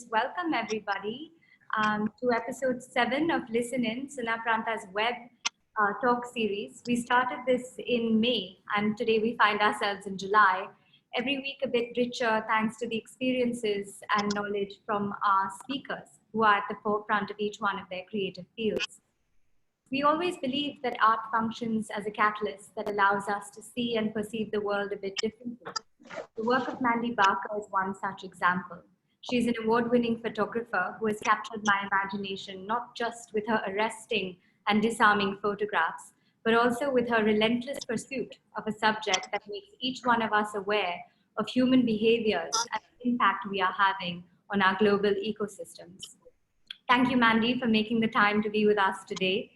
Welcome everybody to episode 7 of ListenIN, Sunaparanta's web talk series. We started this in May and today we find ourselves in July. Every week a bit richer thanks to the experiences and knowledge from our speakers who are at the forefront of each one of their creative fields. We always believe that art functions as a catalyst that allows us to see and perceive the world a bit differently. The work of Mandy Barker is one such example. She's an award-winning photographer who has captured my imagination not just with her arresting and disarming photographs, but also with her relentless pursuit of a subject that makes each one of us aware of human behaviors and the impact we are having on our global ecosystems. Thank you, Mandy, for making the time to be with us today.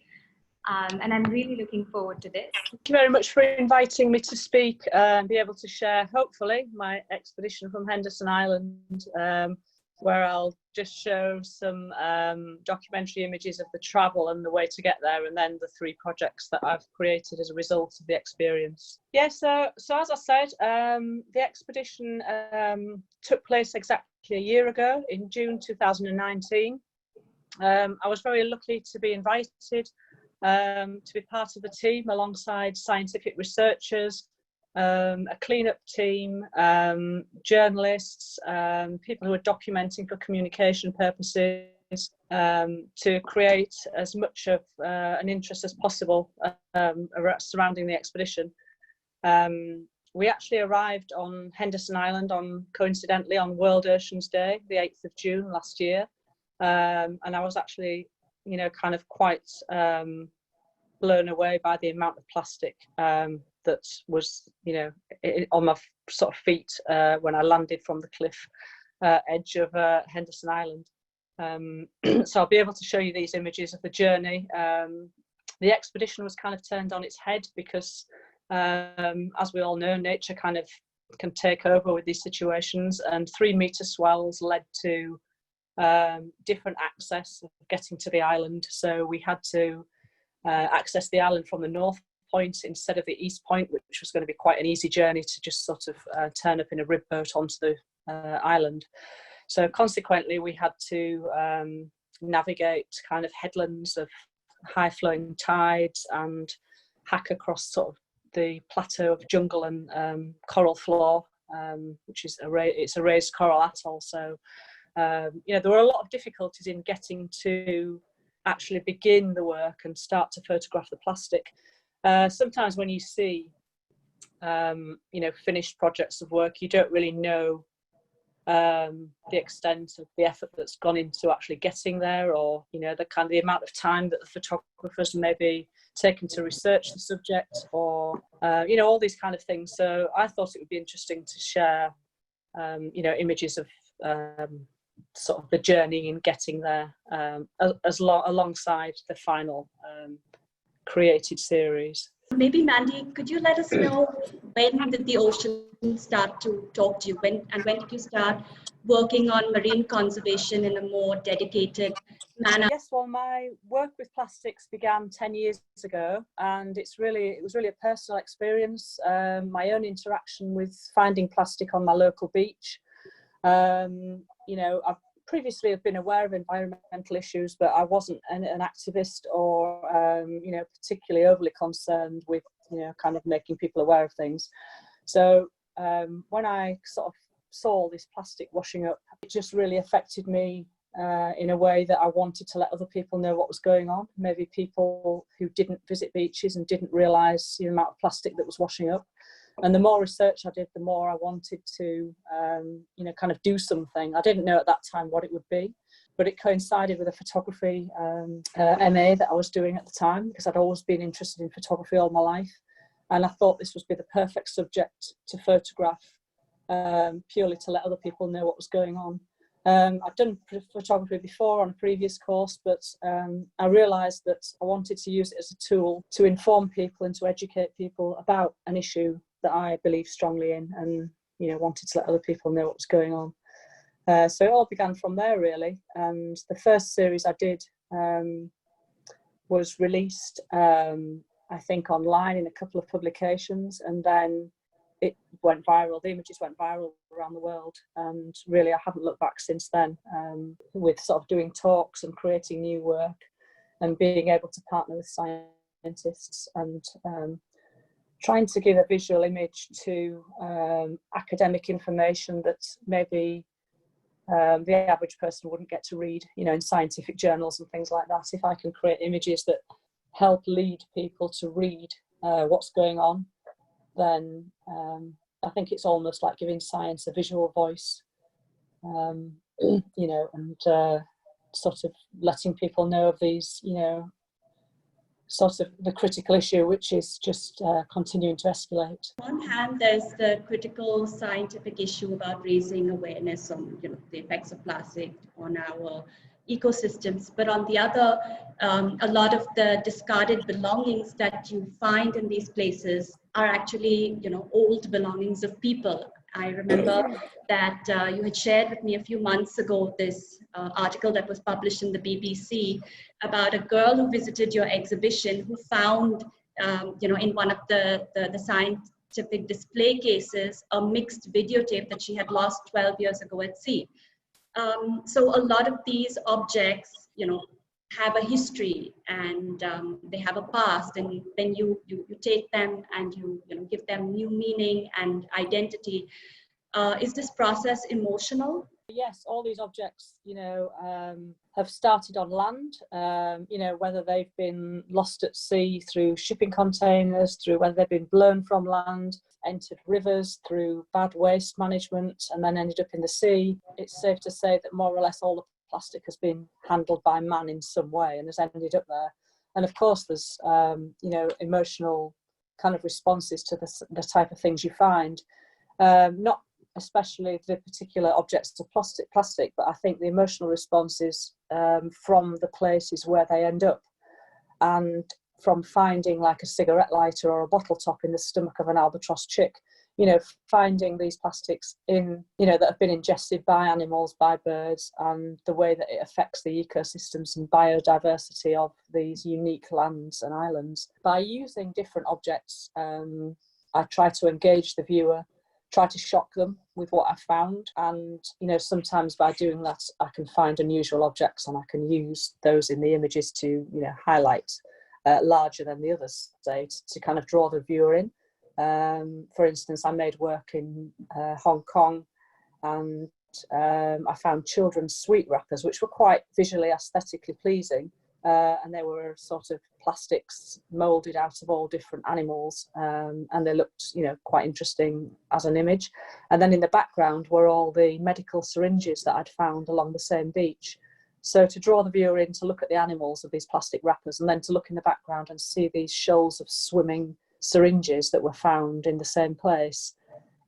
And I'm really looking forward to this. Thank you very much for inviting me to speak and be able to share, hopefully, my expedition from Henderson Island, where I'll just show some documentary images of the travel and the way to get there, and then the 3 projects that I've created as a result of the experience. Yeah, so as I said, the expedition took place exactly a year ago in June 2019. I was very lucky to be invited to be part of the team alongside scientific researchers, a cleanup team, journalists, people who are documenting for communication purposes, to create as much of an interest as possible surrounding the expedition. We actually arrived on Henderson Island coincidentally on World Oceans Day, the 8th of June last year, and I was actually kind of quite blown away by the amount of plastic that was, on my sort of feet when I landed from the cliff edge of Henderson Island. So I'll be able to show you these images of the journey. The expedition was kind of turned on its head because, as we all know, nature kind of can take over with these situations, and 3-meter swells led to different access of getting to the island. So we had to access the island from the north point instead of the east point, which was going to be quite an easy journey to just sort of turn up in a rib boat onto the island. So consequently we had to navigate kind of headlands of high flowing tides and hack across sort of the plateau of jungle and coral floor, which is it's a raised coral atoll. So there were a lot of difficulties in getting to actually begin the work and start to photograph the plastic. Sometimes when you see, finished projects of work, you don't really know the extent of the effort that's gone into actually getting there, or the amount of time that the photographers maybe taken to research the subject, or all these kind of things. So I thought it would be interesting to share, images of sort of the journey in getting there, alongside the final created series. Maybe Mandy, could you let us know when did the ocean start to talk to you? When did you start working on marine conservation in a more dedicated manner? Yes, well, my work with plastics began 10 years ago, and it was really a personal experience. My own interaction with finding plastic on my local beach. I've previously been aware of environmental issues, but I wasn't an activist or, particularly overly concerned with, kind of making people aware of things. So when I sort of saw this plastic washing up, it just really affected me in a way that I wanted to let other people know what was going on. Maybe people who didn't visit beaches and didn't realise the amount of plastic that was washing up. And the more research I did, the more I wanted to, kind of do something. I didn't know at that time what it would be, but it coincided with a photography MA that I was doing at the time, because I'd always been interested in photography all my life. And I thought this would be the perfect subject to photograph, purely to let other people know what was going on. I've done photography before on a previous course, but I realised that I wanted to use it as a tool to inform people and to educate people about an issue that I believe strongly in, and wanted to let other people know what was going on. So it all began from there, really. And the first series I did was released, I think, online in a couple of publications, and then it went viral. The images went viral around the world, and really I haven't looked back since then, with sort of doing talks and creating new work and being able to partner with scientists and trying to give a visual image to academic information that maybe the average person wouldn't get to read, you know, in scientific journals and things like that. If I can create images that help lead people to read what's going on, then I think it's almost like giving science a visual voice, you know, and sort of letting people know of these, you know, sort of the critical issue, which is just continuing to escalate. On one hand, there's the critical scientific issue about raising awareness on, you know, the effects of plastic on our ecosystems, but on the other, a lot of the discarded belongings that you find in these places are actually, you know, old belongings of people. I remember that you had shared with me a few months ago this article that was published in the BBC about a girl who visited your exhibition who found, you know, in one of the scientific display cases, a mixed videotape that she had lost 12 years ago at sea. So a lot of these objects, you know, have a history and they have a past, and then you take them and you know, give them new meaning and identity. Is this process emotional? Yes, all these objects, you know, have started on land, you know, whether they've been lost at sea through shipping containers, through whether they've been blown from land, entered rivers through bad waste management, and then ended up in the sea. It's safe to say that more or less all the plastic has been handled by man in some way and has ended up there. And of course, there's, you know, emotional kind of responses to the type of things you find. Not especially the particular objects of plastic, but I think the emotional responses from the places where they end up, and from finding like a cigarette lighter or a bottle top in the stomach of an albatross chick, you know, finding these plastics in, you know, that have been ingested by animals, by birds, and the way that it affects the ecosystems and biodiversity of these unique lands and islands. By using different objects, I try to engage the viewer, try to shock them with what I found, and you know, sometimes by doing that I can find unusual objects and I can use those in the images to, you know, highlight larger than the others, say, to kind of draw the viewer in. For instance, I made work in Hong Kong, and I found children's sweet wrappers which were quite visually aesthetically pleasing, and they were sort of plastics moulded out of all different animals, and they looked, you know, quite interesting as an image. And then in the background were all the medical syringes that I'd found along the same beach. So to draw the viewer in to look at the animals of these plastic wrappers, and then to look in the background and see these shoals of swimming syringes that were found in the same place,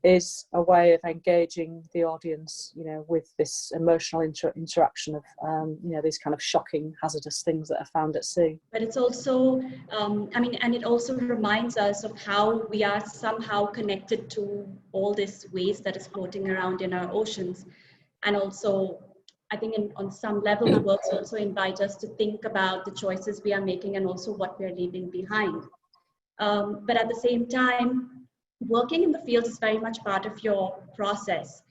is a way of engaging the audience, you know, with this emotional interaction of, you know, these kind of shocking, hazardous things that are found at sea. But it's also, I mean, and it also reminds us of how we are somehow connected to all this waste that is floating around in our oceans. And also, I think on some level, the works also invite us to think about the choices we are making and also what we're leaving behind. But at the same time, working in the field is very much part of your process.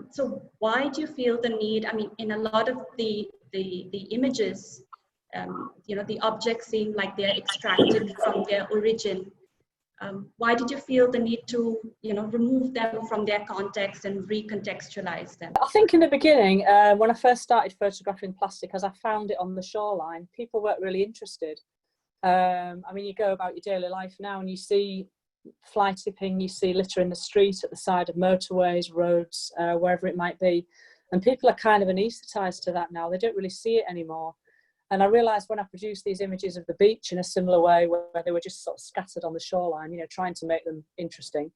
So why do you feel the need? I mean, in a lot of the images, you know, the objects seem like they're extracted from their origin. Why did you feel the need to, you know, remove them from their context and recontextualize them? I think in the beginning, when I first started photographing plastic, as I found it on the shoreline, people weren't really interested. I mean, you go about your daily life now and you see fly tipping, you see litter in the street, at the side of motorways, roads, wherever it might be, and people are kind of anaesthetised to that now. They don't really see it anymore. And I realised when I produced these images of the beach in a similar way, where they were just sort of scattered on the shoreline, you know, trying to make them interesting,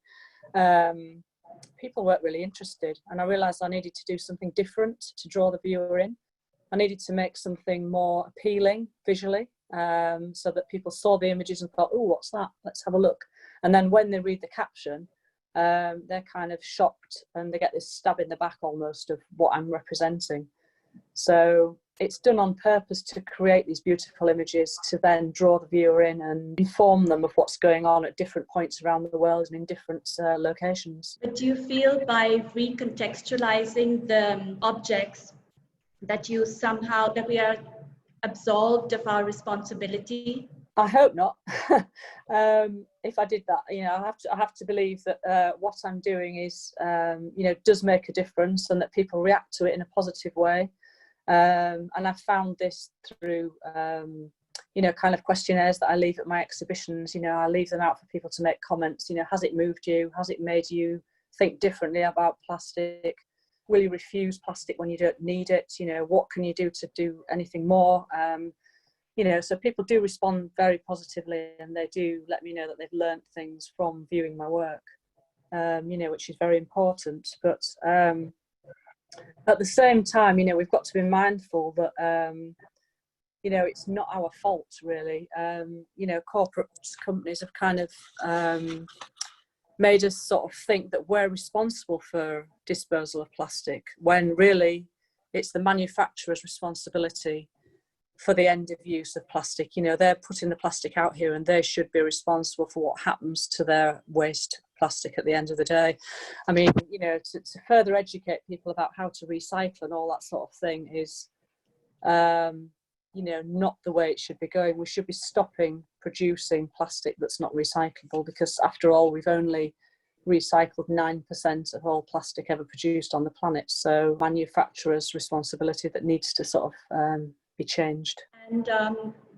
people weren't really interested. And I realised I needed to do something different to draw the viewer in. I needed to make something more appealing visually, so that people saw the images and thought, oh, what's that? Let's have a look. And then when they read the caption, they're kind of shocked and they get this stab in the back almost of what I'm representing. So it's done on purpose to create these beautiful images to then draw the viewer in and inform them of what's going on at different points around the world and in different locations. But do you feel by recontextualizing the objects that we are absolved of our responsibility? I hope not. If I did that, I have to believe that what I'm doing is, does make a difference and that people react to it in a positive way. And I've found this through, kind of questionnaires that I leave at my exhibitions. I leave them out for people to make comments. Has it moved you? Has it made you think differently about plastic? Will you refuse plastic when you don't need it? What can you do to do anything more? So people do respond very positively, and they do let me know that they've learned things from viewing my work, which is very important. But at the same time, we've got to be mindful that, it's not our fault, really. Corporate companies have kind of made us sort of think that we're responsible for disposal of plastic, when really it's the manufacturer's responsibility for the end of use of plastic. They're putting the plastic out here and they should be responsible for what happens to their waste plastic at the end of the day. I mean, to further educate people about how to recycle and all that sort of thing is, not the way it should be going. We should be stopping producing plastic that's not recyclable, because after all, we've only recycled 9% of all plastic ever produced on the planet. So manufacturers' responsibility that needs to sort of be changed. And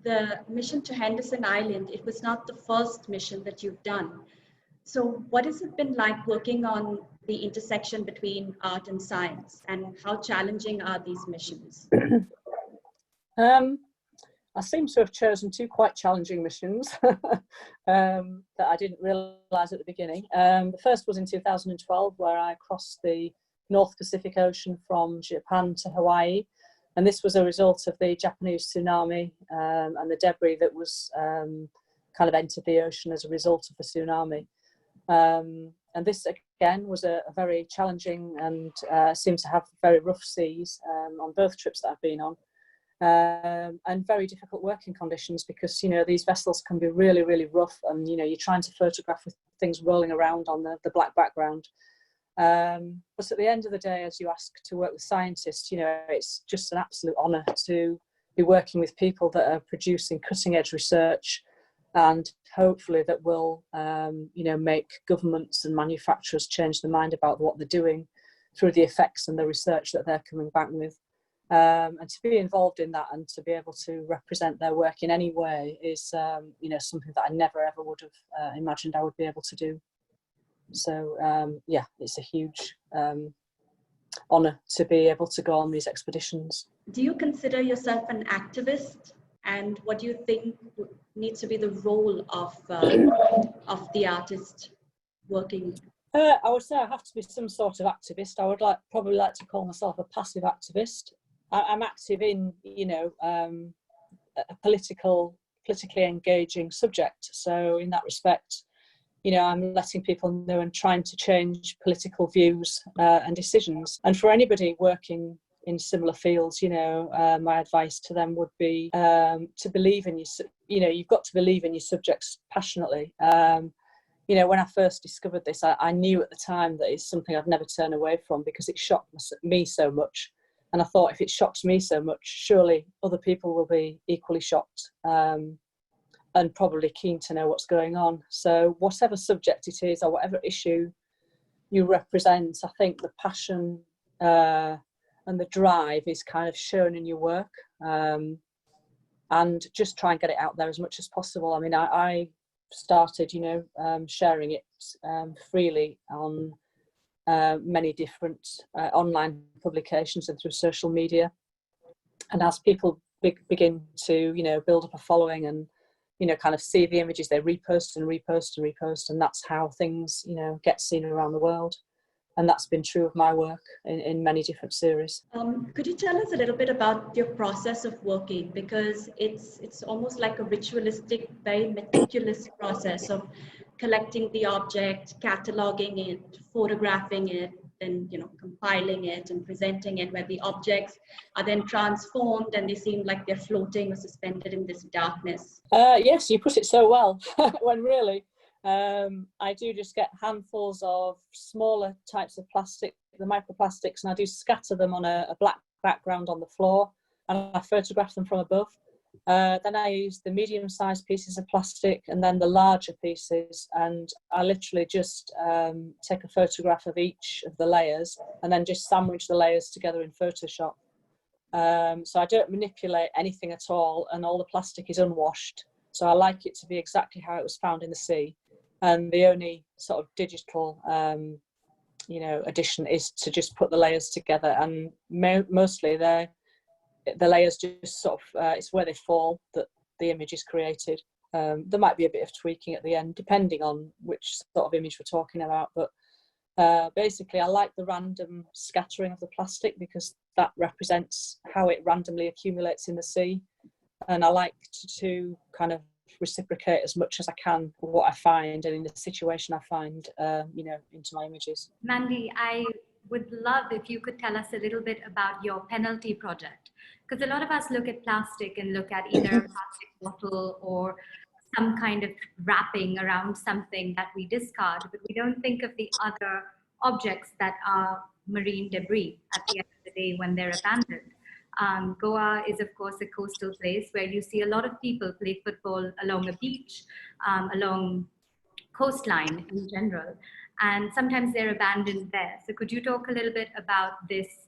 the mission to Henderson Island, it was not the first mission that you've done. So what has it been like working on the intersection between art and science, and how challenging are these missions? I seem to have chosen two quite challenging missions that I didn't realise at the beginning. The first was in 2012, where I crossed the North Pacific Ocean from Japan to Hawaii. And this was a result of the Japanese tsunami and the debris that was kind of entered the ocean as a result of the tsunami. And this, again, was a very challenging and seemed to have very rough seas on both trips that I've been on. And very difficult working conditions, because these vessels can be really, really rough, and you're trying to photograph with things rolling around on the black background. But at the end of the day, as you ask to work with scientists, it's just an absolute honour to be working with people that are producing cutting edge research, and hopefully that will make governments and manufacturers change their mind about what they're doing through the effects and the research that they're coming back with. And to be involved in that and to be able to represent their work in any way is, something that I never ever would have imagined I would be able to do. So, it's a huge honour to be able to go on these expeditions. Do you consider yourself an activist? And what do you think needs to be the role of the artist working? I would say I have to be some sort of activist. I would probably like to call myself a passive activist. I'm active in, a politically engaging subject. So in that respect, I'm letting people know and trying to change political views and decisions. And for anybody working in similar fields, my advice to them would be to believe in you've got to believe in your subjects passionately. When I first discovered this, I knew at the time that it's something I'd never turn away from, because it shocked me so much. And I thought, if it shocks me so much, surely other people will be equally shocked and probably keen to know what's going on. So whatever subject it is or whatever issue you represent, I think the passion and the drive is kind of shown in your work, and just try and get it out there as much as possible. I mean, I started, sharing it freely on many different online publications and through social media. And as people begin to, build up a following and, kind of see the images, they repost and repost and repost. And that's how things, get seen around the world. And that's been true of my work in many different series. Could you tell us a little bit about your process of working? Because it's almost like a ritualistic, very meticulous process of collecting the object, cataloging it, photographing it, then, you know, compiling it and presenting it, where the objects are then transformed and they seem like they're floating or suspended in this darkness. Yes, you put it so well. When really, I do just get handfuls of smaller types of plastic, the microplastics, and I do scatter them on a black background on the floor, and I photograph them from above. Then I use the medium-sized pieces of plastic and then the larger pieces, and I literally just take a photograph of each of the layers and then just sandwich the layers together in Photoshop. So I don't manipulate anything at all, and all the plastic is unwashed. So I like it to be exactly how it was found in the sea. And the only sort of digital, you know, addition is to just put the layers together, and mostly the layers just sort of, it's where they fall that the image is created. There might be a bit of tweaking at the end, depending on which sort of image we're talking about. But basically, I like the random scattering of the plastic because that represents how it randomly accumulates in the sea. And I like to kind of reciprocate as much as I can what I find and in the situation I find, you know, into my images. Mandy, I would love if you could tell us a little bit about your penalty project, because a lot of us look at plastic and look at either a plastic bottle or some kind of wrapping around something that we discard, but we don't think of the other objects that are marine debris at the end of the day when they're abandoned. Goa is, of course, a coastal place where you see a lot of people play football along a beach, along coastline in general, and sometimes they're abandoned there. So could you talk a little bit about this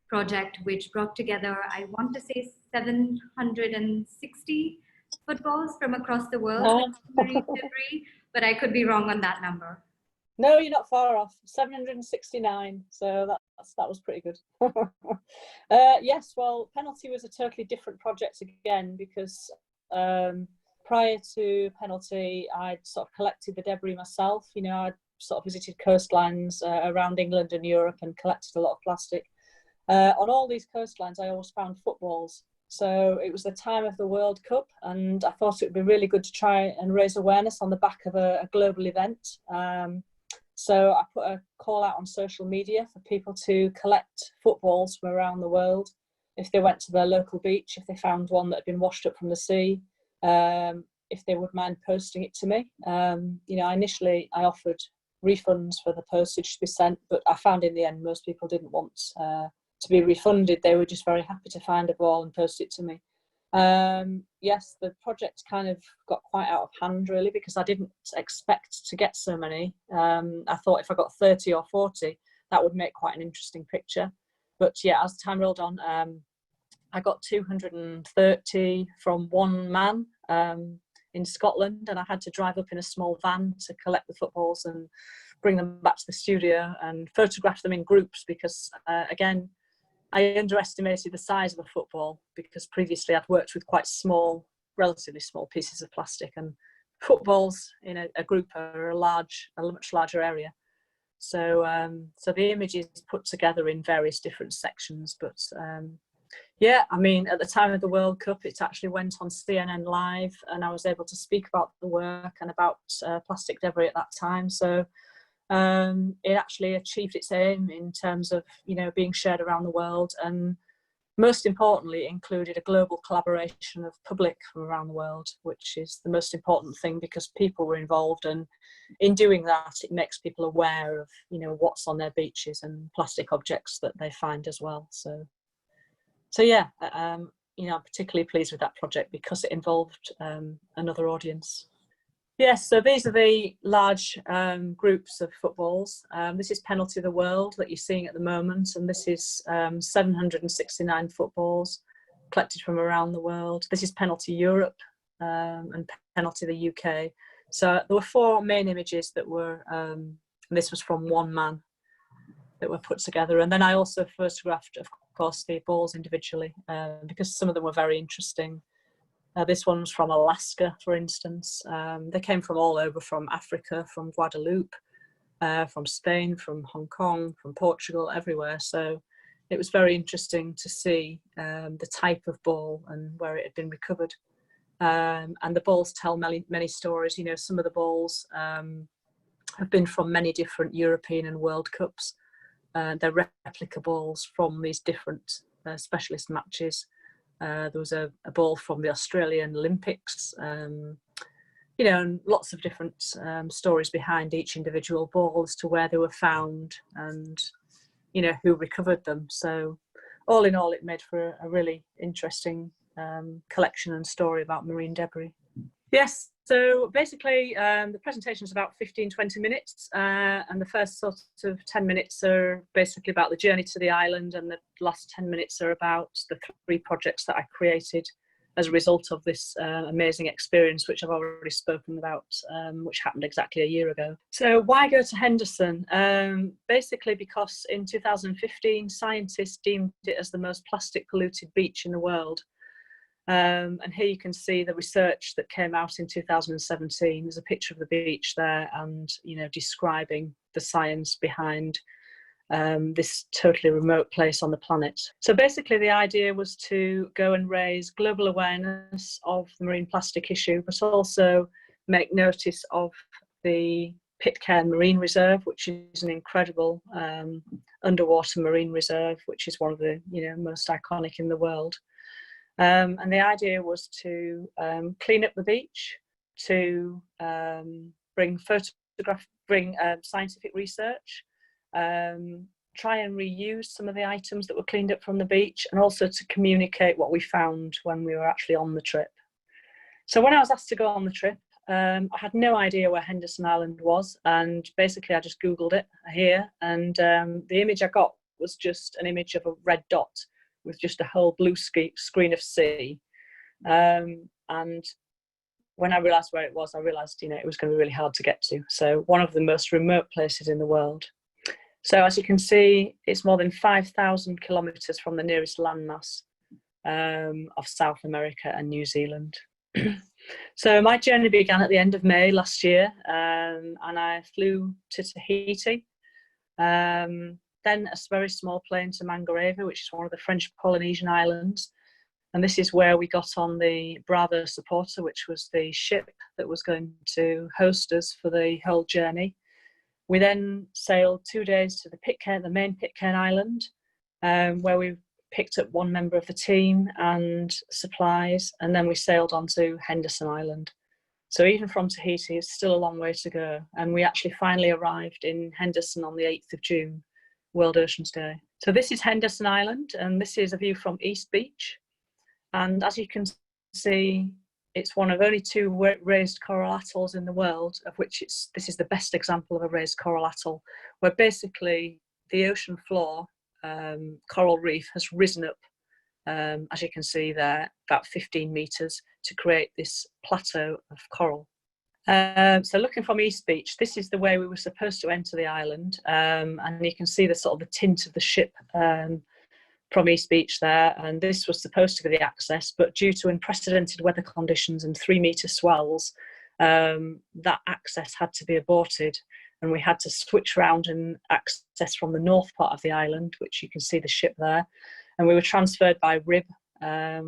project, which brought together, I want to say 760 footballs from across the world, marine debris, but I could be wrong on that number. No, you're not far off. 769. So that was pretty good. Yes, well, Penalty was a totally different project again, because prior to Penalty, I'd sort of collected the debris myself. You know, I'd sort of visited coastlines around England and Europe and collected a lot of plastic. On all these coastlines, I always found footballs. So it was the time of the World Cup, and I thought it would be really good to try and raise awareness on the back of a global event. So I put a call out on social media for people to collect footballs from around the world. If they went to their local beach, if they found one that had been washed up from the sea, if they would mind posting it to me. You know, initially I offered refunds for the postage to be sent, but I found in the end most people didn't want to be refunded. They were just very happy to find a ball and post it to me. Yes, the project kind of got quite out of hand really, because I didn't expect to get so many. I thought if I got 30 or 40, that would make quite an interesting picture. But yeah, as time rolled on, I got 230 from one man in Scotland, and I had to drive up in a small van to collect the footballs and bring them back to the studio and photograph them in groups, because again, I underestimated the size of a football, because previously I'd worked with quite small, relatively small pieces of plastic, and footballs in a group are a much larger area. So so the image is put together in various different sections. But yeah, I mean, at the time of the World Cup, it actually went on CNN Live, and I was able to speak about the work and about plastic debris at that time. So it actually achieved its aim in terms of, you know, being shared around the world, and most importantly included a global collaboration of public from around the world, which is the most important thing, because people were involved, and in doing that it makes people aware of, you know, what's on their beaches and plastic objects that they find as well. So yeah, you know, I'm particularly pleased with that project because it involved another audience. Yes, so these are the large groups of footballs. This is Penalty of the World that you're seeing at the moment, and this is 769 footballs collected from around the world. This is Penalty Europe and Penalty the UK. So there were four main images that were, this was from one man, that were put together. And then I also photographed, of course, the balls individually, because some of them were very interesting. This one's from Alaska, for instance. They came from all over, from Africa, from Guadeloupe, from Spain, from Hong Kong, from Portugal, everywhere. So it was very interesting to see the type of ball and where it had been recovered. And the balls tell many stories. You know, some of the balls have been from many different European and World Cups. their replica balls from these different specialist matches. There was a ball from the Australian Olympics, you know, and lots of different stories behind each individual ball as to where they were found and, you know, who recovered them. So all in all, it made for a really interesting collection and story about marine debris. Yes, so basically the presentation is about 15-20 minutes, and the first sort of 10 minutes are basically about the journey to the island, and the last 10 minutes are about the 3 projects that I created as a result of this amazing experience, which I've already spoken about, which happened exactly a year ago. So why go to Henderson? Basically because in 2015, scientists deemed it as the most plastic polluted beach in the world. And here you can see the research that came out in 2017. There's a picture of the beach there, and, you know, describing the science behind this totally remote place on the planet. So basically the idea was to go and raise global awareness of the marine plastic issue, but also make notice of the Pitcairn Marine Reserve, which is an incredible underwater marine reserve, which is one of the, you know, most iconic in the world. And the idea was to clean up the beach, to bring scientific research, try and reuse some of the items that were cleaned up from the beach, and also to communicate what we found when we were actually on the trip. So when I was asked to go on the trip, I had no idea where Henderson Island was, and basically I just Googled it here, and the image I got was just an image of a red dot with just a whole blue screen of sea. And when I realised where it was, I realised, you know, it was going to be really hard to get to. So one of the most remote places in the world. So as you can see, it's more than 5,000 kilometres from the nearest landmass of South America and New Zealand. So my journey began at the end of May last year, and I flew to Tahiti, then a very small plane to Mangareva, which is one of the French Polynesian islands. And this is where we got on the Bravo Supporter, which was the ship that was going to host us for the whole journey. We then sailed 2 days to the main Pitcairn Island, where we picked up one member of the team and supplies, and then we sailed on to Henderson Island. So even from Tahiti, it's still a long way to go. And we actually finally arrived in Henderson on the 8th of June, World Oceans Day. So this is Henderson Island, and this is a view from East Beach. And as you can see, it's one of only 2 raised coral atolls in the world, of which this is the best example of a raised coral atoll, where basically the ocean floor coral reef has risen up, as you can see there, about 15 metres to create this plateau of coral. So looking from East Beach, this is the way we were supposed to enter the island, and you can see the sort of the tint of the ship from East Beach there, and this was supposed to be the access, but due to unprecedented weather conditions and 3-metre swells, that access had to be aborted, and we had to switch around and access from the north part of the island, which you can see the ship there, and we were transferred by rib.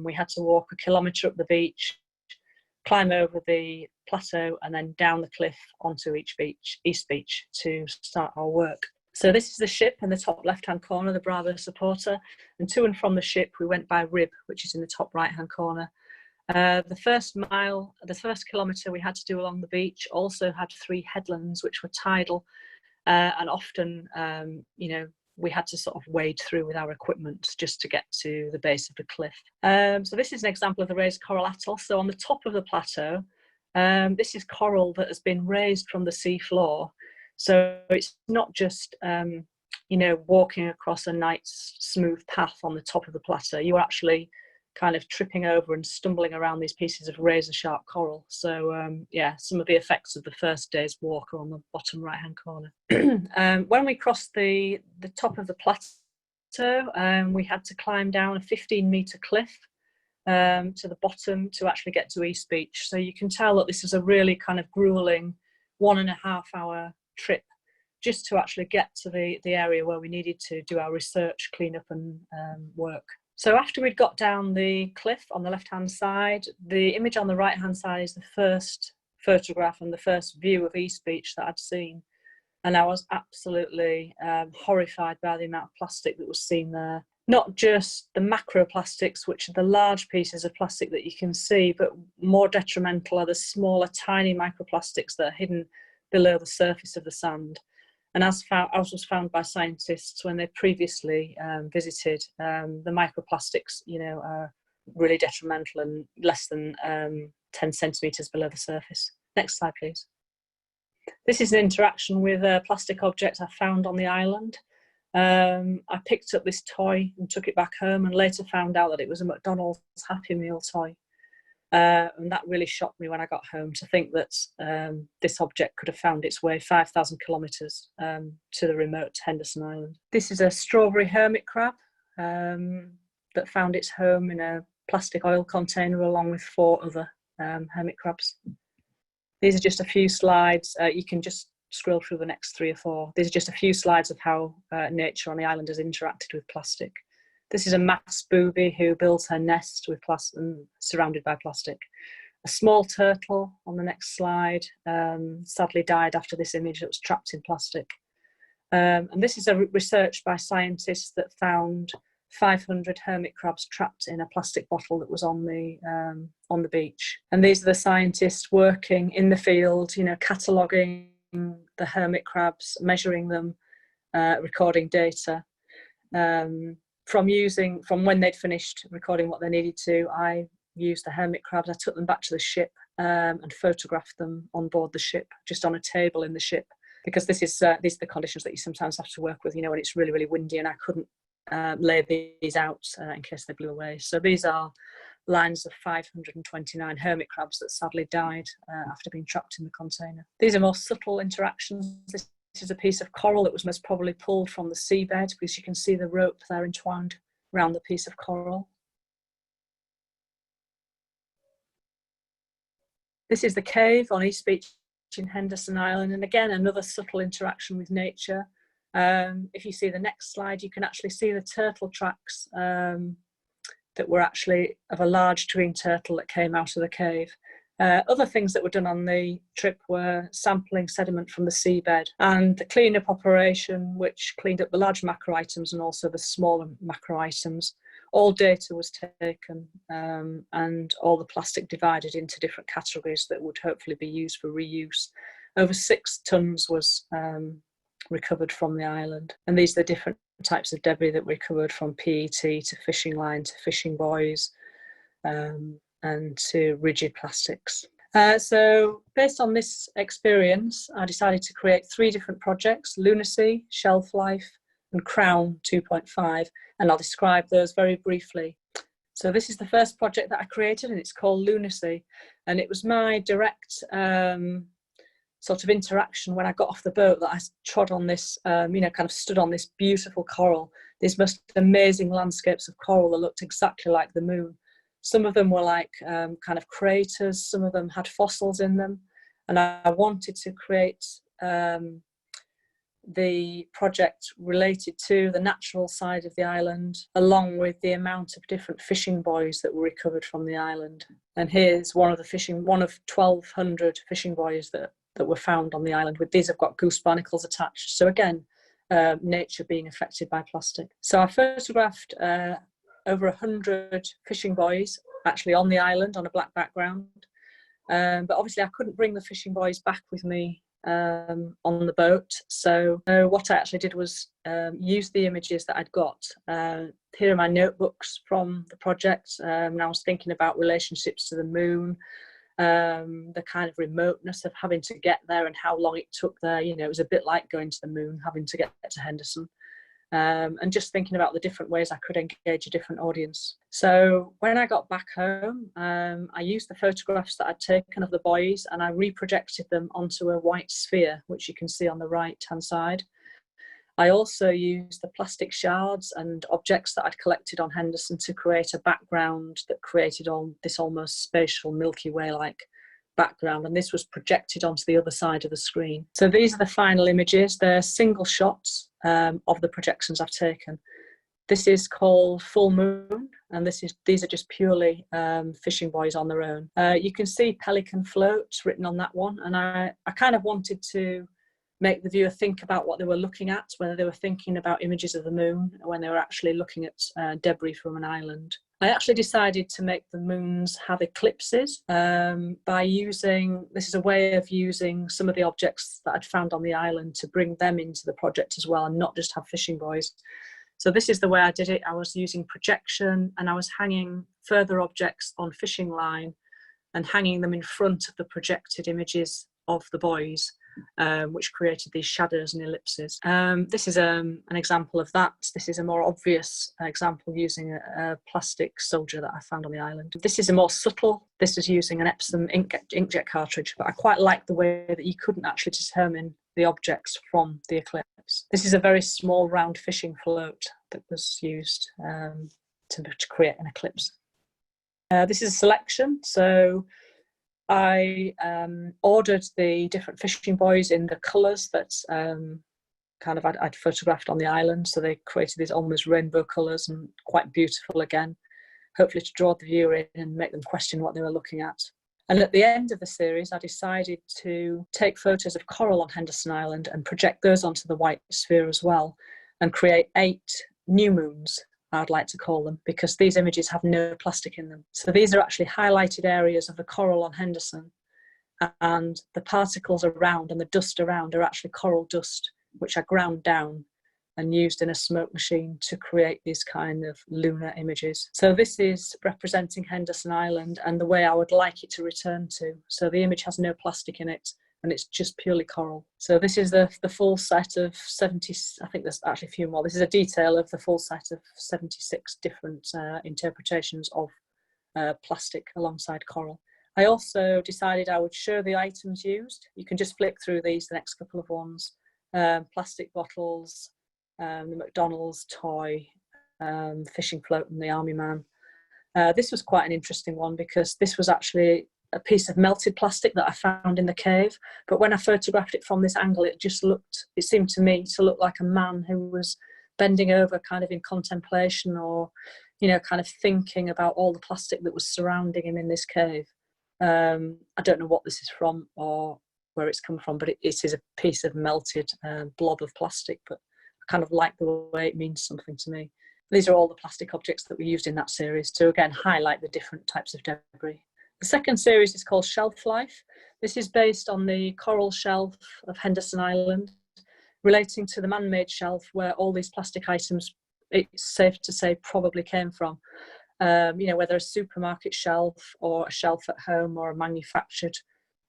We had to walk 1 kilometre up the beach, climb over the plateau, and then down the cliff onto East Beach to start our work. So this is the ship in the top left-hand corner, the Bravo Supporter, and to and from the ship we went by rib, which is in the top right-hand corner. The first kilometre we had to do along the beach also had 3 headlands which were tidal, and often, you know, we had to sort of wade through with our equipment just to get to the base of the cliff. So this is an example of the raised coral atoll. So on the top of the plateau, this is coral that has been raised from the sea floor. So it's not just, you know, walking across a nice smooth path on the top of the plateau. You're actually kind of tripping over and stumbling around these pieces of razor sharp coral. So yeah, some of the effects of the first day's walk are on the bottom right hand corner. When we crossed the top of the plateau, we had to climb down a 15-metre cliff to the bottom to actually get to East Beach. So you can tell that this is a really kind of grueling 1.5 hour trip just to actually get to the area where we needed to do our research, clean up and work. So after we'd got down the cliff on the left-hand side, the image on the right-hand side is the first photograph and the first view of East Beach that I'd seen. And I was absolutely horrified by the amount of plastic that was seen there. Not just the macroplastics, which are the large pieces of plastic that you can see, but more detrimental are the smaller, tiny microplastics that are hidden below the surface of the sand. And as was found by scientists when they previously visited, the microplastics, are really detrimental and less than 10 centimetres below the surface. Next slide, please. This is an interaction with a plastic object I found on the island. I picked up this toy and took it back home, and later found out that it was a McDonald's Happy Meal toy. And that really shocked me when I got home, to think that this object could have found its way 5,000 kilometres to the remote Henderson Island. This is a strawberry hermit crab that found its home in a plastic oil container along with 4 other hermit crabs. These are just a few slides. You can just scroll through the next 3 or 4. These are just a few slides of how nature on the island has interacted with plastic. This is a masked booby who builds her nest with plastic, surrounded by plastic. A small turtle on the next slide sadly died after this image, that was trapped in plastic. And this is a research by scientists that found 500 hermit crabs trapped in a plastic bottle that was on the beach. And these are the scientists working in the field, cataloguing the hermit crabs, measuring them, recording data. From when they'd finished recording what they needed to, I used the hermit crabs. I took them back to the ship and photographed them on board the ship, just on a table in the ship, because these are the conditions that you sometimes have to work with, when it's really, really windy, and I couldn't lay these out in case they blew away. So these are lines of 529 hermit crabs that sadly died after being trapped in the container. These are more subtle interactions. This is a piece of coral that was most probably pulled from the seabed, because you can see the rope there entwined around the piece of coral. This is the cave on East Beach in Henderson Island, and again another subtle interaction with nature. If you see the next slide, you can actually see the turtle tracks that were actually of a large twin turtle that came out of the cave. Other things that were done on the trip were sampling sediment from the seabed and the cleanup operation, which cleaned up the large macro items and also the smaller macro items. All data was taken and all the plastic divided into different categories that would hopefully be used for reuse. Over 6 tonnes was recovered from the island, and these are the different types of debris that we recovered, from PET to fishing line to fishing buoys and to rigid plastics. So based on this experience, I decided to create 3 different projects: Lunacy, Shelf Life and Crown 2.5, and I'll describe those very briefly. So this is the first project that I created, and it's called Lunacy, and it was my direct sort of interaction when I got off the boat that I trod on this, kind of stood on this beautiful coral, these most amazing landscapes of coral that looked exactly like the moon. Some of them were like kind of craters, some of them had fossils in them, and I wanted to create the project related to the natural side of the island, along with the amount of different fishing buoys that were recovered from the island. And here's one of 1,200 fishing buoys that were found on the island. With these, I've got goose barnacles attached. So again, nature being affected by plastic. So I photographed over 100 fishing buoys actually on the island on a black background. But obviously I couldn't bring the fishing buoys back with me on the boat. So what I actually did was use the images that I'd got. Here are my notebooks from the project. And I was thinking about relationships to the moon, the kind of remoteness of having to get there and how long it took there. It was a bit like going to the moon, having to get to Henderson. And just thinking about the different ways I could engage a different audience. So when I got back home, I used the photographs that I'd taken of the buoys and I reprojected them onto a white sphere, which you can see on the right-hand side. I also used the plastic shards and objects that I'd collected on Henderson to create a background that created this almost spatial Milky Way-like background, and this was projected onto the other side of the screen. So these are the final images. They're single shots of the projections I've taken. This is called Full Moon, and these are just purely fishing buoys on their own. You can see Pelican Float written on that one, and I kind of wanted to make the viewer think about what they were looking at, whether they were thinking about images of the moon or when they were actually looking at debris from an island. I actually decided to make the moons have eclipses by using, this is a way of using some of the objects that I'd found on the island to bring them into the project as well, and not just have fishing buoys. So this is the way I did it. I was using projection, and I was hanging further objects on fishing line and hanging them in front of the projected images of the buoys, which created these shadows and ellipses. This is an example of that. This is a more obvious example using a plastic soldier that I found on the island. This is a more subtle. This is using an Epsom inkjet cartridge, but I quite like the way that you couldn't actually determine the objects from the eclipse. This is a very small round fishing float that was used to create an eclipse. This is a selection. So I ordered the different fishing buoys in the colours that I'd photographed on the island. So they created these almost rainbow colours and quite beautiful again, hopefully to draw the viewer in and make them question what they were looking at. And at the end of the series, I decided to take photos of coral on Henderson Island and project those onto the white sphere as well, and create 8 new moons, I'd like to call them, because these images have no plastic in them. So these are actually highlighted areas of the coral on Henderson, and the particles around and the dust around are actually coral dust, which I ground down and used in a smoke machine to create these kind of lunar images. So this is representing Henderson Island and the way I would like it to return to. So the image has no plastic in it, and it's just purely coral. So this is the full set of 70, I think there's actually a few more. This is a detail of the full set of 76 different interpretations of plastic alongside coral. I also decided I would show the items used. You can just flick through these, the next couple of ones. Plastic bottles, the McDonald's toy, fishing float and the army man. This was quite an interesting one because this was actually a piece of melted plastic that I found in the cave. But when I photographed it from this angle, it seemed to me to look like a man who was bending over kind of in contemplation, or, kind of thinking about all the plastic that was surrounding him in this cave. I don't know what this is from or where it's come from, but it is a piece of melted blob of plastic, but I kind of like the way it means something to me. These are all the plastic objects that we used in that series to, again, highlight the different types of debris. The second series is called Shelf Life. This is based on the coral shelf of Henderson Island, relating to the man-made shelf where all these plastic items, it's safe to say, probably came from. Whether a supermarket shelf or a shelf at home or a manufactured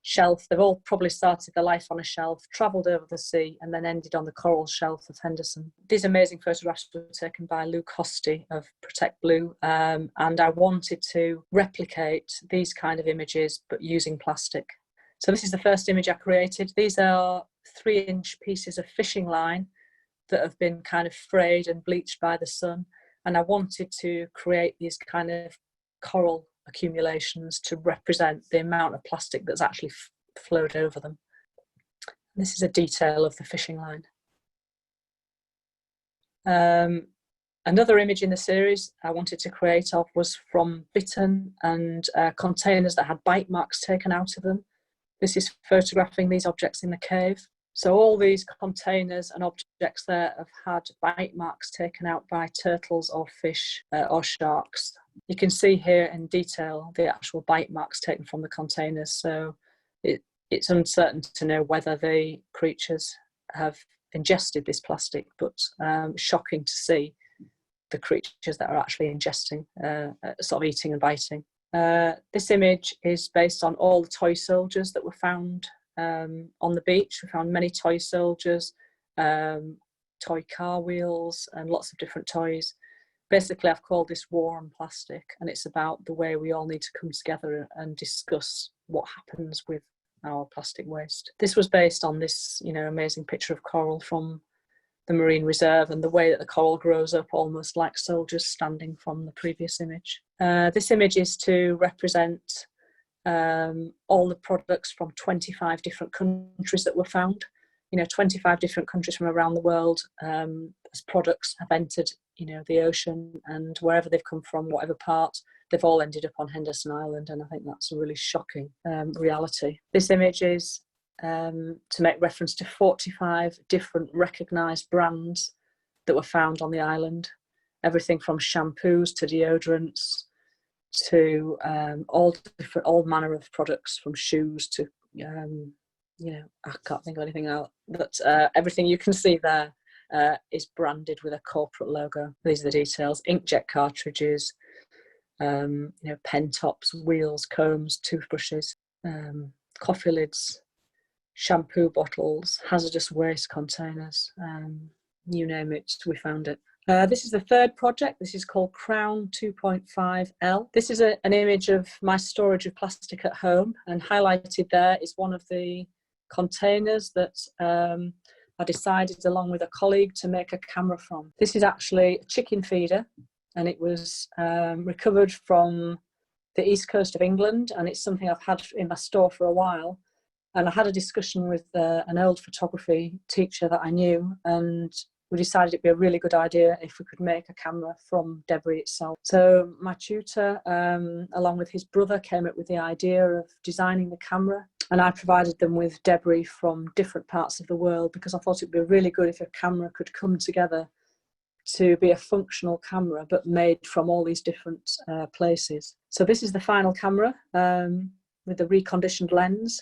shelf, they've all probably started their life on a shelf, travelled over the sea, and then ended on the coral shelf of Henderson. These amazing photographs were taken by Luke Hosty of Protect Blue, and I wanted to replicate these kind of images but using plastic. So this is the first image I created. These are 3-inch pieces of fishing line that have been kind of frayed and bleached by the sun, and I wanted to create these kind of coral accumulations to represent the amount of plastic that's actually flowed over them. This is a detail of the fishing line. Another image in the series I wanted to create of was from bitten and containers that had bite marks taken out of them. This is photographing these objects in the cave. So all these containers and objects there have had bite marks taken out by turtles or fish or sharks. You can see here in detail the actual bite marks taken from the containers. So it's uncertain to know whether the creatures have ingested this plastic, but shocking to see the creatures that are actually ingesting, sort of eating and biting. This image is based on all the toy soldiers that were found on the beach. We found many toy soldiers, toy car wheels, and lots of different toys. Basically, I've called this War on Plastic, and it's about the way we all need to come together and discuss what happens with our plastic waste. This was based on this, amazing picture of coral from the Marine Reserve, and the way that the coral grows up almost like soldiers standing from the previous image. This image is to represent all the products from 25 different countries that were found. 25 different countries from around the world as products have entered, the ocean, and wherever they've come from, whatever part, they've all ended up on Henderson Island, and I think that's a really shocking reality. This image is to make reference to 45 different recognised brands that were found on the island. Everything from shampoos to deodorants to all manner of products, from shoes to I can't think of anything else. But everything you can see there is branded with a corporate logo. These are the details: inkjet cartridges, pen tops, wheels, combs, toothbrushes, coffee lids, shampoo bottles, hazardous waste containers, you name it, we found it. This is the third project. This is called Crown 2.5L. This is an image of my storage of plastic at home, and highlighted there is one of the containers that I decided, along with a colleague, to make a camera from. This is actually a chicken feeder, and it was recovered from the east coast of England, and it's something I've had in my store for a while. And I had a discussion with an old photography teacher that I knew, and we decided it'd be a really good idea if we could make a camera from debris itself. So my tutor, along with his brother, came up with the idea of designing the camera, and I provided them with debris from different parts of the world, because I thought it'd be really good if a camera could come together to be a functional camera, but made from all these different places. So this is the final camera with the reconditioned lens.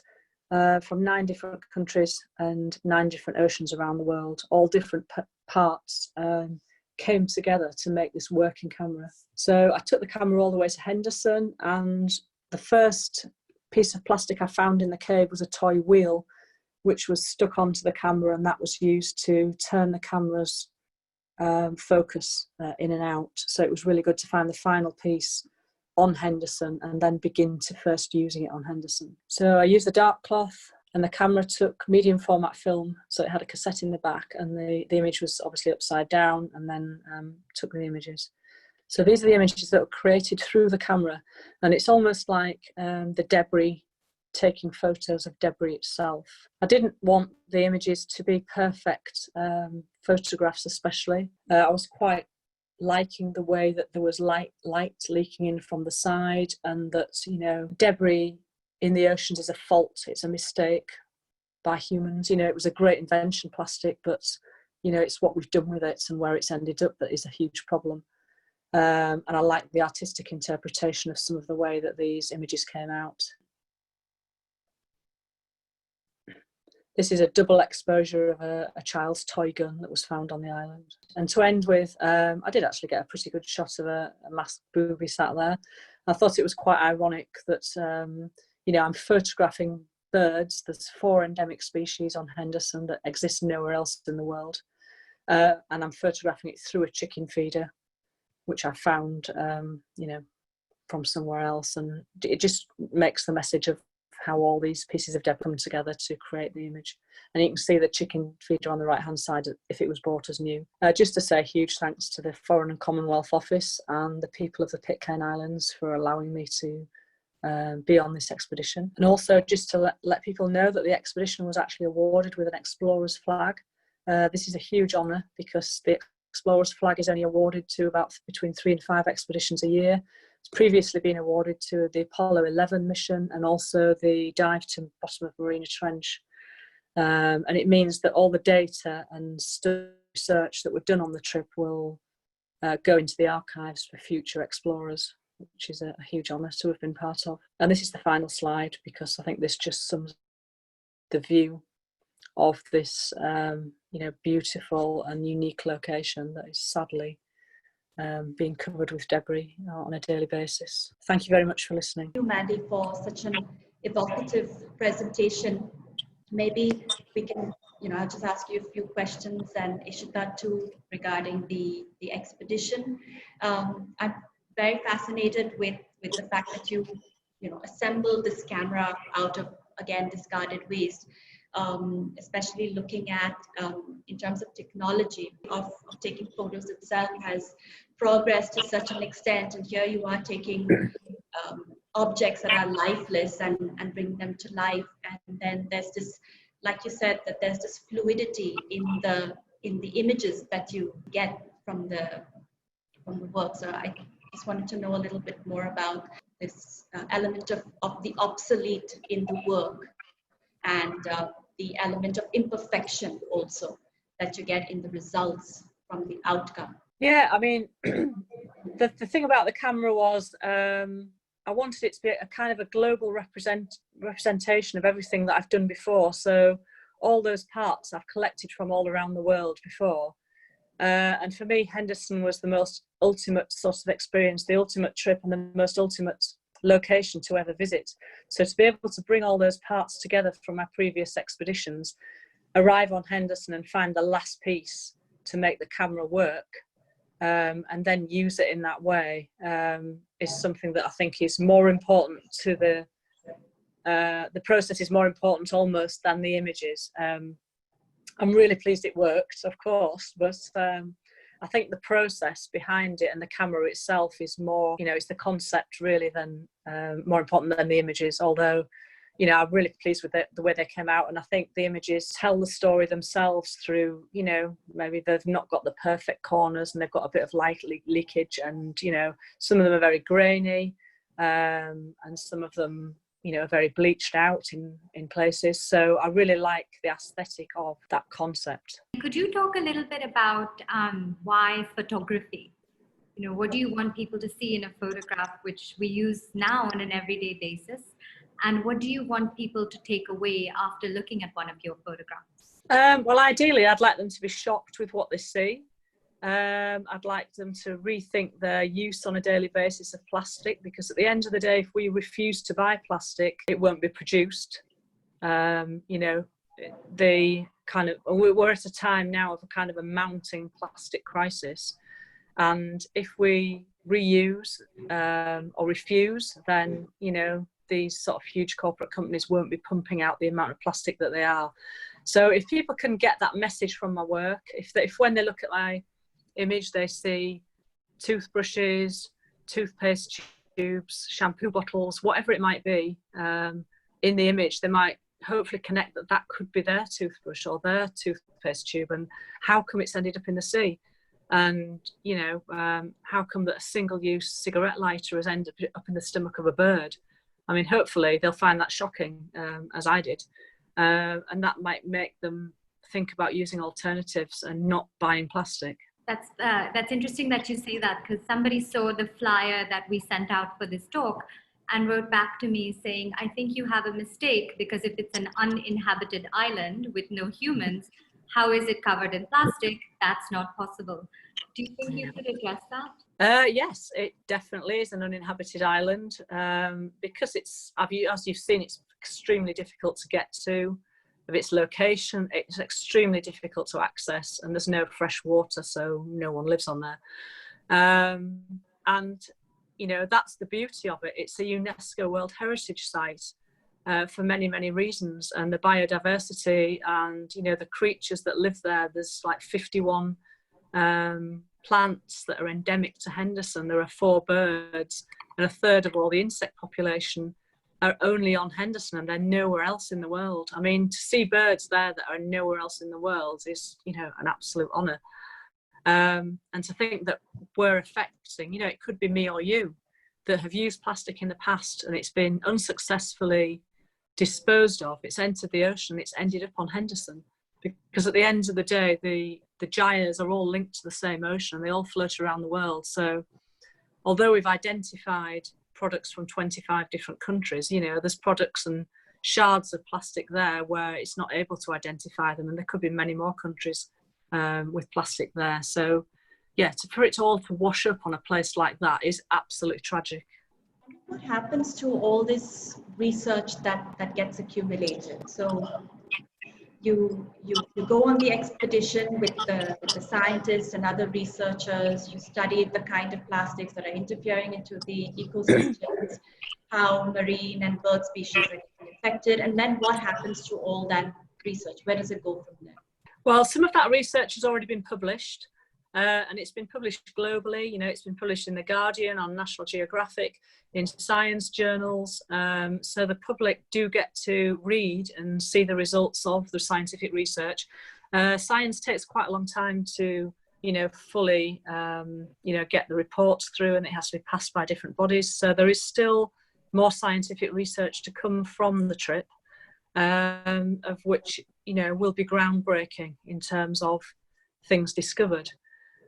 From 9 different countries and 9 different oceans around the world. All different parts came together to make this working camera. So I took the camera all the way to Henderson, and the first piece of plastic I found in the cave was a toy wheel, which was stuck onto the camera, and that was used to turn the camera's focus in and out. So it was really good to find the final piece on Henderson and then begin to first using it on Henderson. So I used the dark cloth, and the camera took medium format film, so it had a cassette in the back, and the image was obviously upside down, and then took the images. So these are the images that were created through the camera, and it's almost like the debris, taking photos of debris itself. I didn't want the images to be perfect photographs especially. I was quite liking the way that there was light leaking in from the side, and that, debris in the oceans is a fault, it's a mistake by humans. It was a great invention, plastic, but it's what we've done with it and where it's ended up that is a huge problem. And I like the artistic interpretation of some of the way that these images came out. This is a double exposure of a child's toy gun that was found on the island. And to end with, I did actually get a pretty good shot of a masked booby sat there. I thought it was quite ironic that, I'm photographing birds. There's 4 endemic species on Henderson that exist nowhere else in the world. And I'm photographing it through a chicken feeder, which I found, from somewhere else. And it just makes the message of how all these pieces of debris come together to create the image. And you can see the chicken feeder on the right hand side if it was bought as new. Just to say huge thanks to the Foreign and Commonwealth Office and the people of the Pitcairn Islands for allowing me to be on this expedition. And also just to let people know that the expedition was actually awarded with an explorer's flag. This is a huge honour, because the explorer's flag is only awarded to about between 3 and 5 expeditions a year. It's previously been awarded to the Apollo 11 mission and also the dive to bottom of Marina Trench. And it means that all the data and research that were done on the trip will go into the archives for future explorers, which is a huge honour to have been part of. And this is the final slide, because I think this just sums the view of this beautiful and unique location that is sadly being covered with debris on a daily basis. Thank you very much for listening. Thank you, Mandy, for such an evocative presentation. Maybe we can, I'll just ask you a few questions, and Ishita too, regarding the expedition. I'm very fascinated with the fact that you assembled this camera out of, again, discarded waste. Especially looking at, in terms of technology of taking photos itself has progressed to such an extent, and here you are taking objects that are lifeless and bring them to life. And then there's this, like you said, that there's this fluidity in the images that you get from the work. So I just wanted to know a little bit more about this element of the obsolete in the work. and the element of imperfection also that you get in the results from the outcome. Yeah, I mean, the thing about the camera was I wanted it to be a kind of a global representation of everything that I've done before. So all those parts I've collected from all around the world before. And for me, Henderson was the most ultimate sort of experience, the ultimate trip and the most ultimate location to ever visit. So to be able to bring all those parts together from my previous expeditions, arrive on Henderson and find the last piece to make the camera work, and then use it in that way, is something that I think is more important to the process is more important almost than the images. I'm really pleased it worked, of course, but I think the process behind it and the camera itself is more, it's the concept really than more important than the images. Although, I'm really pleased with the way they came out, and I think the images tell the story themselves through, maybe they've not got the perfect corners and they've got a bit of light leakage, and some of them are very grainy, and some of them are very bleached out in places. So I really like the aesthetic of that concept. Could you talk a little bit about why photography? What do you want people to see in a photograph, which we use now on an everyday basis? And what do you want people to take away after looking at one of your photographs? Well, ideally, I'd like them to be shocked with what they see. I'd like them to rethink their use on a daily basis of plastic, because at the end of the day, if we refuse to buy plastic, it won't be produced. We're at a time now of a kind of a mounting plastic crisis, and if we reuse or refuse, then these sort of huge corporate companies won't be pumping out the amount of plastic that they are. So if people can get that message from my work, if when they look at my image they see toothbrushes, toothpaste tubes, shampoo bottles, whatever it might be, in the image, they might hopefully connect that could be their toothbrush or their toothpaste tube, and how come it's ended up in the sea, and how come that a single-use cigarette lighter has ended up in the stomach of a bird. I mean, hopefully they'll find that shocking, as I did, and that might make them think about using alternatives and not buying plastic. That's interesting that you say that, because somebody saw the flyer that we sent out for this talk and wrote back to me saying, I think you have a mistake, because if it's an uninhabited island with no humans, how is it covered in plastic? That's not possible. Do you think you could address that? Yes, it definitely is an uninhabited island, because as you've seen, it's extremely difficult to get to. Of its location, it's extremely difficult to access, and there's no fresh water, so no one lives on there. And that's the beauty of it. It's a UNESCO World Heritage Site for many, many reasons, and the biodiversity and the creatures that live there. There's like 51 plants that are endemic to Henderson. There are 4 birds, and a third of all the insect population are only on Henderson, and they're nowhere else in the world. I mean, to see birds there that are nowhere else in the world is, an absolute honour. And to think that we're affecting, it could be me or you that have used plastic in the past and it's been unsuccessfully disposed of. It's entered the ocean, it's ended up on Henderson. Because at the end of the day, the gyres are all linked to the same ocean, and they all float around the world. So although we've identified products from 25 different countries, there's products and shards of plastic there where it's not able to identify them, and there could be many more countries with plastic there. So yeah, for it all to wash up on a place like that is absolutely tragic. What happens to all this research that gets accumulated? So you go on the expedition with the scientists and other researchers. You studied the kind of plastics that are interfering into the ecosystems, how marine and bird species are getting affected, and then what happens to all that research? Where does it go from there? Well, some of that research has already been published, and it's been published globally. It's been published in The Guardian, on National Geographic, in science journals. So the public do get to read and see the results of the scientific research. Science takes quite a long time to, fully, get the reports through, and it has to be passed by different bodies. So there is still more scientific research to come from the trip. of which, will be groundbreaking in terms of things discovered.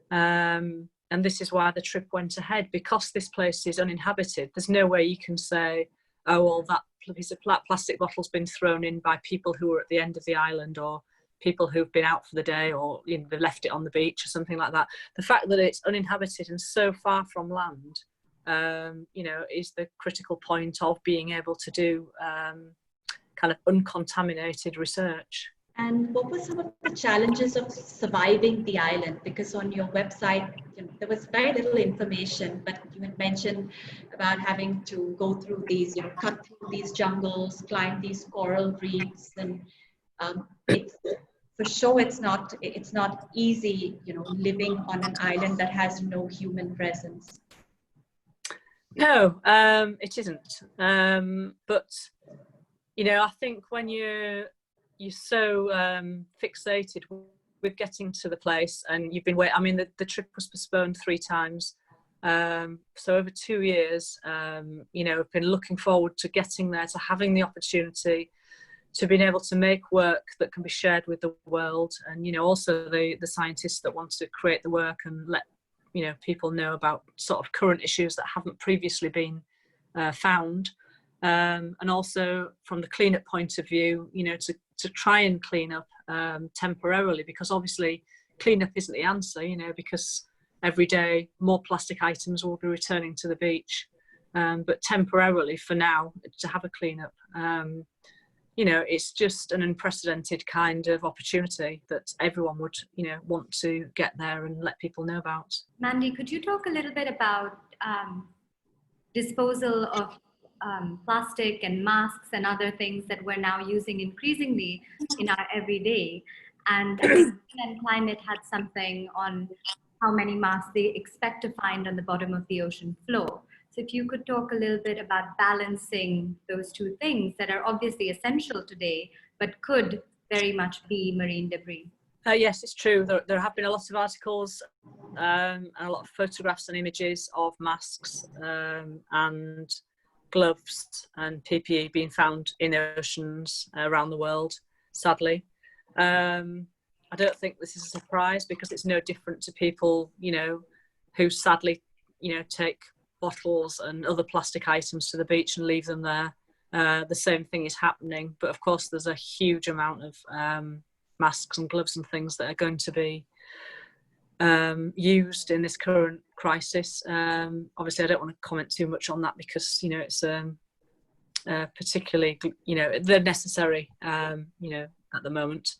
And this is why the trip went ahead, because this place is uninhabited. There's no way you can say, oh, well, that piece of plastic bottle's been thrown in by people who are at the end of the island, or people who've been out for the day, or they've left it on the beach or something like that. The fact that it's uninhabited and so far from land, is the critical point of being able to do kind of uncontaminated research. And what were some of the challenges of surviving the island? Because on your website, there was very little information, but you had mentioned about having to go through these, cut through these jungles, climb these coral reefs, and it's for sure it's not easy, living on an island that has no human presence. No, it isn't. But I think when you're so fixated with getting to the place, and you've been waiting. I mean, the trip was postponed 3 times, so over 2 years. I've been looking forward to getting there, to having the opportunity, to being able to make work that can be shared with the world, and also the scientists that want to create the work and let people know about sort of current issues that haven't previously been found. And also from the cleanup point of view, to try and clean up temporarily, because obviously cleanup isn't the answer, because every day more plastic items will be returning to the beach. But temporarily, for now, to have a cleanup, it's just an unprecedented kind of opportunity that everyone would, want to get there and let people know about. Mandy, could you talk a little bit about disposal of plastic and masks and other things that we're now using increasingly in our everyday? And Climate had something on how many masks they expect to find on the bottom of the ocean floor. So if you could talk a little bit about balancing those two things that are obviously essential today, but could very much be marine debris. Yes, it's true. There have been a lot of articles and a lot of photographs and images of masks and gloves and PPE being found in oceans around the world, sadly. I don't think this is a surprise, because it's no different to people, who sadly, take bottles and other plastic items to the beach and leave them there. The same thing is happening, but of course there's a huge amount of masks and gloves and things that are going to be used in this current crisis. Obviously I don't want to comment too much on that, because it's particularly they're necessary at the moment,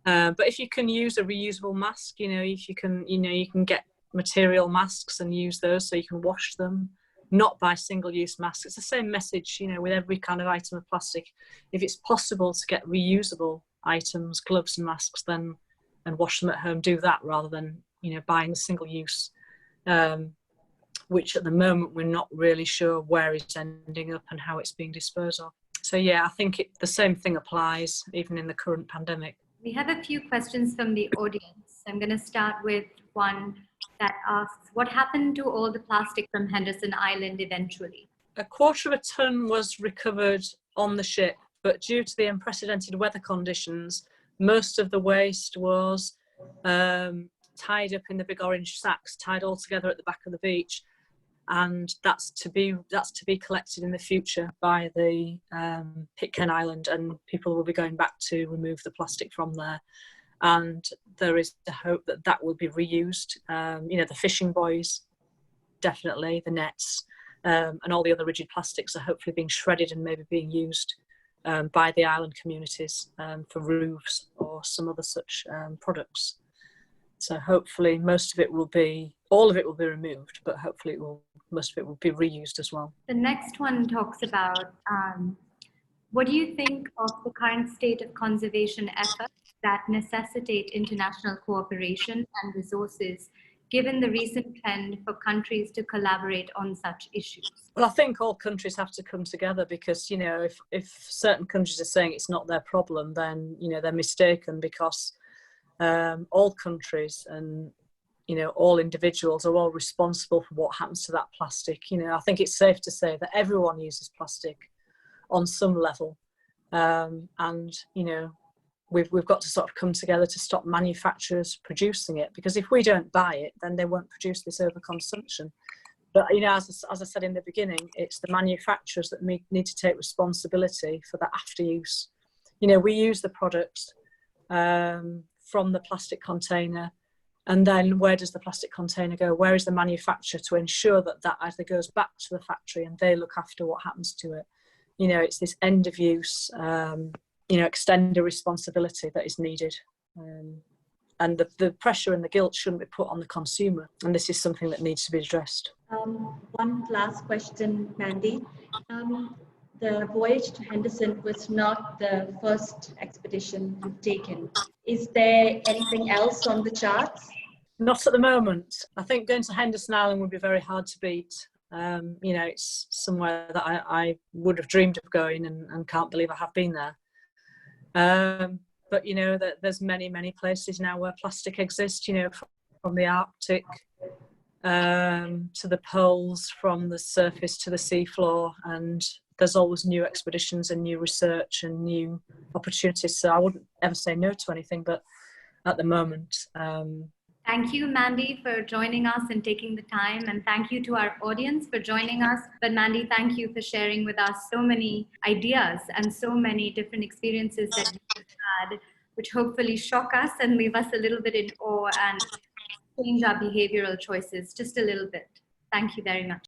but if you can use a reusable mask, if you can you can get material masks and use those, so you can wash them, not buy single-use masks. It's the same message with every kind of item of plastic. If it's possible to get reusable items, gloves and masks, then and wash them at home, do that, rather than buying the single-use, which at the moment we're not really sure where it's ending up and how it's being disposed of. So yeah, I think the same thing applies even in the current pandemic. We have a few questions from the audience. I'm going to start with one that asks, what happened to all the plastic from Henderson Island eventually? 1/4 ton was recovered on the ship, but due to the unprecedented weather conditions, most of the waste was tied up in the big orange sacks, tied all together at the back of the beach, and that's to be collected in the future by the Pitcairn Island, and people will be going back to remove the plastic from there. And there is the hope that that will be reused. The fishing buoys, definitely, the nets, and all the other rigid plastics are hopefully being shredded and maybe being used by the island communities for roofs or some other such products. So hopefully all of it will be removed, but hopefully most of it will be reused as well. The next one talks about what do you think of the current state of conservation efforts that necessitate international cooperation and resources, given the recent trend for countries to collaborate on such issues? Well, I think all countries have to come together, because, if certain countries are saying it's not their problem, then, they're mistaken, because all countries and, all individuals are all responsible for what happens to that plastic. I think it's safe to say that everyone uses plastic on some level. And, you know, we've got to sort of come together to stop manufacturers producing it, because if we don't buy it, then they won't produce this overconsumption. But, you know, as I said in the beginning, it's the manufacturers that need to take responsibility for the after use. You know, we use the products from the plastic container, and then where does the plastic container go? Where is the manufacturer to ensure that that either goes back to the factory and they look after what happens to it? You know, it's this end of use, you know, extended responsibility that is needed. And the pressure and the guilt shouldn't be put on the consumer. And this is something that needs to be addressed. One last question, Mandy. The voyage to Henderson was not the first expedition you've taken. Is there anything else on the charts? Not at the moment. I think going to Henderson Island would be very hard to beat. You know, it's somewhere that I would have dreamed of going, and can't believe I have been there. But, you know, there's many, many places now where plastic exists, you know, from the Arctic to the poles, from the surface to the seafloor, and there's always new expeditions and new research and new opportunities. So I wouldn't ever say no to anything, but at the moment. Thank you, Mandy, for joining us and taking the time. And thank you to our audience for joining us. But Mandy, thank you for sharing with us so many ideas and so many different experiences that you've had, which hopefully shock us and leave us a little bit in awe and change our behavioral choices just a little bit. Thank you very much.